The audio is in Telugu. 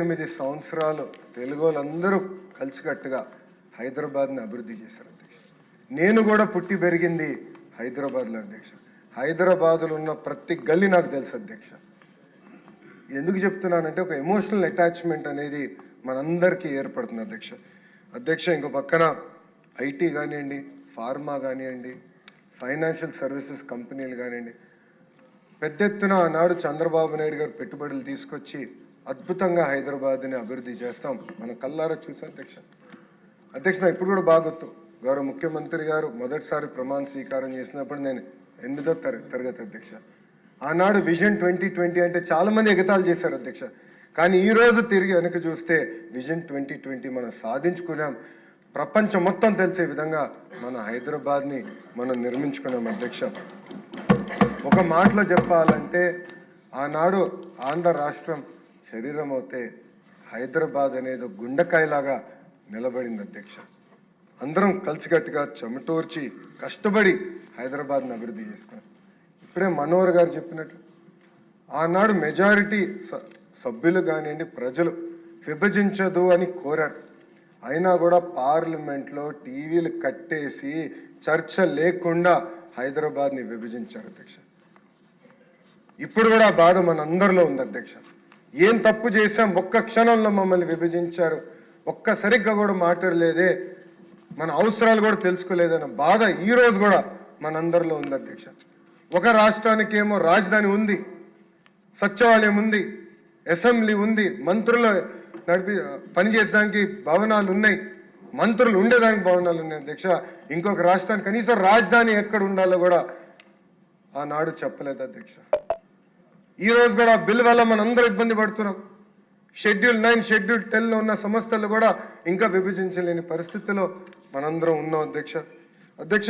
8 సంవత్సరాలు తెలుగు వాళ్ళందరూ కలిసికట్టుగా హైదరాబాద్ని అభివృద్ధి చేశారు అధ్యక్ష. నేను కూడా పుట్టి పెరిగింది హైదరాబాద్లో అధ్యక్ష. హైదరాబాద్లో ఉన్న ప్రతి గల్లీ నాకు తెలుసు అధ్యక్ష. ఎందుకు చెప్తున్నానంటే ఒక ఎమోషనల్ అటాచ్మెంట్ అనేది మనందరికీ ఏర్పడుతుంది అధ్యక్ష. అధ్యక్ష ఇంకో పక్కన ఐటీ కానివ్వండి, ఫార్మా కానివ్వండి, ఫైనాన్షియల్ సర్వీసెస్ కంపెనీలు కానివ్వండి, పెద్ద ఎత్తున ఆనాడు చంద్రబాబు నాయుడు గారు పెట్టుబడులు తీసుకొచ్చి అద్భుతంగా హైదరాబాద్ని అభివృద్ధి చేస్తాం. మన కల్లారా చూసాం అధ్యక్ష. అధ్యక్ష నాకు ఇప్పుడు కూడా బాగా గుర్తు, గౌరవ ముఖ్యమంత్రి గారు మొదటిసారి ప్రమాణ స్వీకారం చేసినప్పుడు నేను 8వ తరగతి అధ్యక్ష. ఆనాడు విజన్ 2020 అంటే చాలామంది ఎగతాళి చేశారు అధ్యక్ష. కానీ ఈరోజు తిరిగి వెనక్కి చూస్తే విజన్ 2020 మనం సాధించుకున్నాం. ప్రపంచం మొత్తం తెలిసే విధంగా మన హైదరాబాద్ని మనం నిర్మించుకున్నాం అధ్యక్ష. ఒక మాటలో చెప్పాలంటే ఆనాడు ఆంధ్ర రాష్ట్రం శరీరం అవుతే హైదరాబాద్ అనేది గుండెకాయలాగా నిలబడింది అధ్యక్ష. అందరం కలిసికట్టుగా చెమటోర్చి కష్టపడి హైదరాబాద్ని అభివృద్ధి చేసుకున్నాం. ఇప్పుడే మనోహర్ గారు చెప్పినట్లు ఆనాడు మెజారిటీ సభ్యులు కానివ్వండి, ప్రజలు విభజించదు అని కోరారు. అయినా కూడా పార్లమెంట్లో టీవీలు కట్టేసి చర్చ లేకుండా హైదరాబాద్ని విభజించారు అధ్యక్ష. ఇప్పుడు కూడా ఆ బాధ మనందరిలో ఉంది అధ్యక్ష. ఏం తప్పు చేశాం, ఒక్క క్షణంలో మమ్మల్ని విభజించారు, ఒక్క సరిగ్గా కూడా మాట్లాడలేదే, మన అవసరాలు కూడా తెలుసుకోలేదన్న బాధ ఈ రోజు కూడా మనందరిలో ఉంది అధ్యక్ష. ఒక రాష్ట్రానికి ఏమో రాజధాని ఉంది, సచివాలయం ఉంది, అసెంబ్లీ ఉంది, మంత్రులు పనిచేసడానికి భవనాలు ఉన్నాయి, మంత్రులు ఉండేదానికి భవనాలు ఉన్నాయి అధ్యక్ష. ఇంకొక రాష్ట్రానికి కనీసం రాజధాని ఎక్కడ ఉండాలో కూడా ఆనాడు చెప్పలేదు అధ్యక్ష. ఈ రోజు కూడా బిల్ వల్ల మనందరూ ఇబ్బంది పడుతున్నాం. షెడ్యూల్ 9, షెడ్యూల్ 10లో ఉన్న సంస్థలు కూడా ఇంకా విభజించలేని పరిస్థితిలో మనందరం ఉన్నాం అధ్యక్ష.